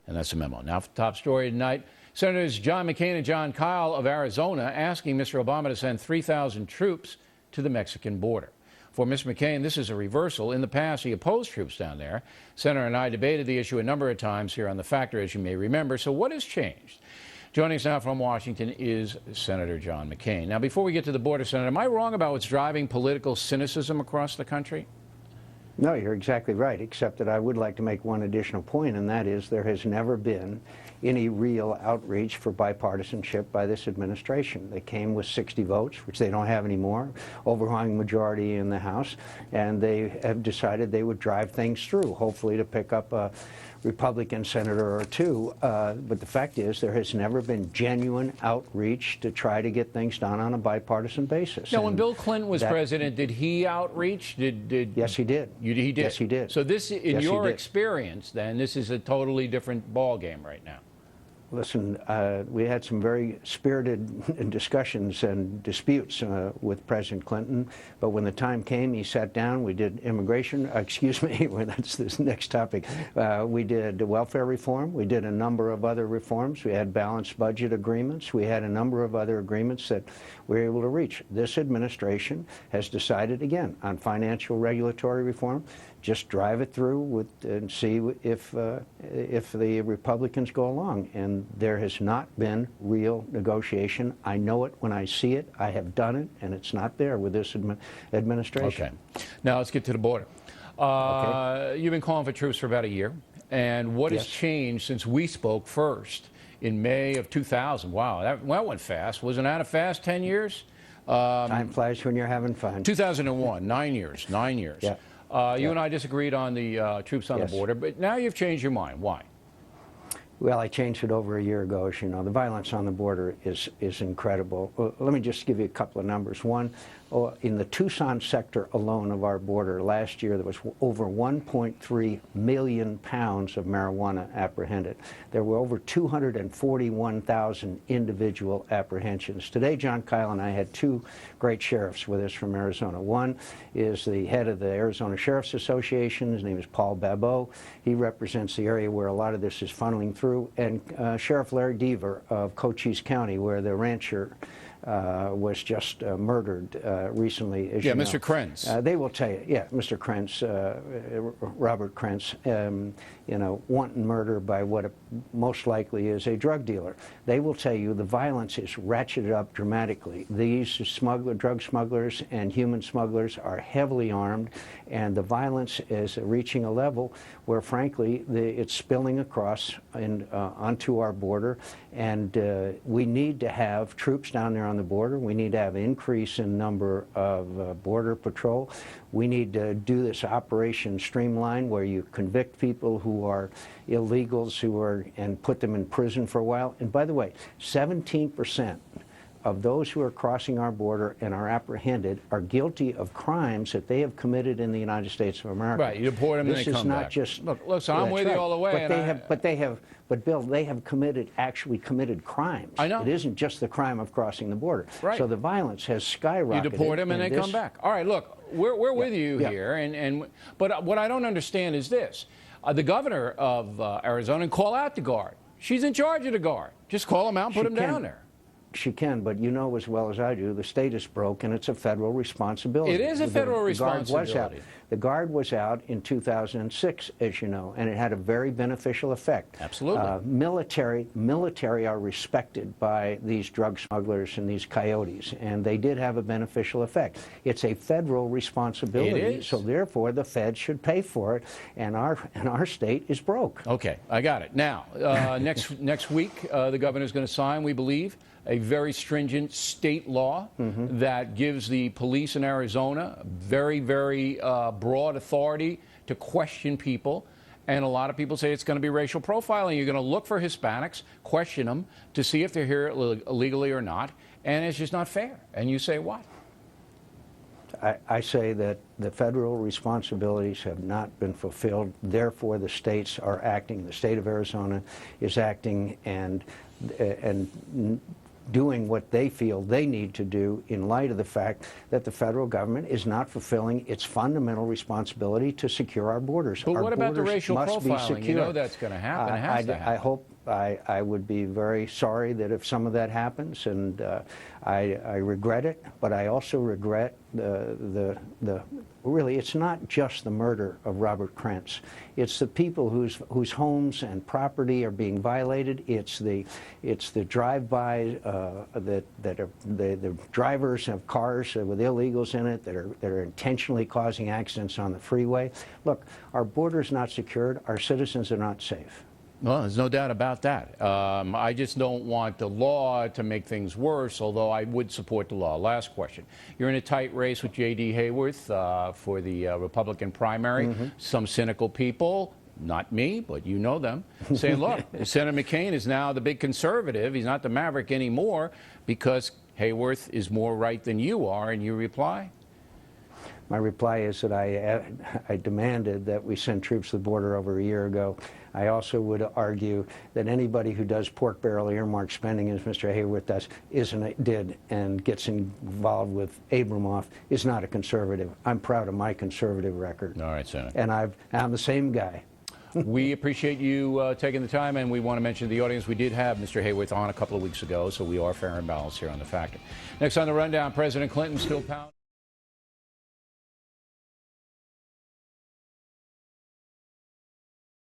And that's a memo. Now for the top story tonight, Senators John McCain and John Kyle of Arizona asking Mr. Obama to send 3,000 troops to the Mexican border. For Mr. McCain, this is a reversal. In the past, he opposed troops down there. Senator and I debated the issue a number of times here on The Factor, as you may remember. So what has changed? Joining us now from Washington is Senator John McCain. Now, before we get to the border, Senator, am I wrong about what's driving political cynicism across the country? No, you're exactly right, except that I would like to make one additional point, and that is there has never been any real outreach for bipartisanship by this administration. They came with 60 votes, which they don't have anymore, overwhelming majority in the House, and they have decided they would drive things through, hopefully to pick up a Republican senator or two. But the fact is there has never been genuine outreach to try to get things done on a bipartisan basis. Now, when Bill Clinton was president, did he outreach? Yes, he did. He did? Yes, he did. So this, in your experience, then, this is a totally different ballgame right now. Listen, we had some very spirited discussions and disputes with President Clinton, but when the time came, he sat down, we did immigration, excuse me, that's this next topic. We did welfare reform, we did a number of other reforms, we had balanced budget agreements, we had a number of other agreements that we were able to reach. This administration has decided, again, on financial regulatory reform, just drive it through and see if the Republicans go along. And there has not been real negotiation. I know it when I see it. I have done it, and it's not there with this administration. Okay. Now let's get to the border. Okay. You've been calling for troops for about a year. And what has changed since we spoke first in May of 2000? Wow, that went fast. Wasn't that a fast 10 years? Time flies when you're having fun. 2001, 9 years, 9 years. Yeah. You and I disagreed on the troops on the border, but now you've changed your mind. Why? Well, I changed it over a year ago. As you know, the violence on the border is incredible. Let me just give you a couple of numbers. One, in the Tucson sector alone of our border, last year there was over 1.3 million pounds of marijuana apprehended. There were over 241,000 individual apprehensions. Today, John Kyle and I had two great sheriffs with us from Arizona. One is the head of the Arizona Sheriff's Association. His name is Paul Babot. He represents the area where a lot of this is funneling through. And Sheriff Larry Deaver of Cochise County, where the rancher was just murdered recently. As you know. Mr. Krenz. They will tell you, Mr. Krenz, Robert Krenz, you know, wanton murder by what most likely is a drug dealer. They will tell you the violence is ratcheted up dramatically. These drug smugglers and human smugglers are heavily armed, and the violence is reaching a level where, frankly, it's spilling across onto our border, and we need to have troops down there on the border. We need to have an increase in number of border patrol. We need to do this Operation Streamline, where you convict people who are illegals and put them in prison for a while. And by the way, 17% of those who are crossing our border and are apprehended are guilty of crimes that they have committed in the United States of America. Right, you deport them and they come back. This is not just... Look, so I'm with you all the way. But Bill, they have actually committed crimes. I know. It isn't just the crime of crossing the border. Right. So the violence has skyrocketed. You deport them and they come back. All right, look, we're with you here, but what I don't understand is this. The governor of Arizona, call out the Guard. She's in charge of the Guard. Just call them out and put them down there. She can, but you know as well as I do, the state is broke, and it's a federal responsibility. It is a federal responsibility. The Guard was out in 2006, as you know, and it had a very beneficial effect. Absolutely. Military are respected by these drug smugglers and these coyotes, and they did have a beneficial effect. It's a federal responsibility, so therefore the feds should pay for it, and our state is broke. Okay, I got it. Now, next week, the governor's going to sign, we believe, a very stringent state law that gives the police in Arizona very, very broad authority to question people. And a lot of people say it's going to be racial profiling. You're going to look for Hispanics, question them to see if they're here illegally or not. And it's just not fair. And you say what? I say that the federal responsibilities have not been fulfilled. Therefore, the states are acting. The state of Arizona is acting, and doing what they feel they need to do in light of the fact that the federal government is not fulfilling its fundamental responsibility to secure our borders. But our what about the borders racial must be profiling? secure. You know that's going to happen. It has to happen. I hope. I would be very sorry that if some of that happens, and I regret it, but I also regret really, it's not just the murder of Robert Krentz. It's the people whose homes and property are being violated. It's the drive-by that are the drivers of cars with illegals in it that are intentionally causing accidents on the freeway. Look, our border's not secured. Our citizens are not safe. Well, there's no doubt about that. I just don't want the law to make things worse, although I would support the law. Last question. You're in a tight race with J.D. Hayworth for the Republican primary. Mm-hmm. Some cynical people, not me, but you know them, saying, look, Senator McCain is now the big conservative. He's not the maverick anymore because Hayworth is more right than you are. And you reply? My reply is that I demanded that we send troops to the border over a year ago. I also would argue that anybody who does pork barrel earmark spending, as Mr. Hayworth did, and gets involved with Abramoff, is not a conservative. I'm proud of my conservative record. All right, Senator. And I'm the same guy. We appreciate you taking the time, and we want to mention to the audience we did have Mr. Hayworth on a couple of weeks ago, so we are fair and balanced here on The Factor. Next on the rundown, President Clinton still pounding.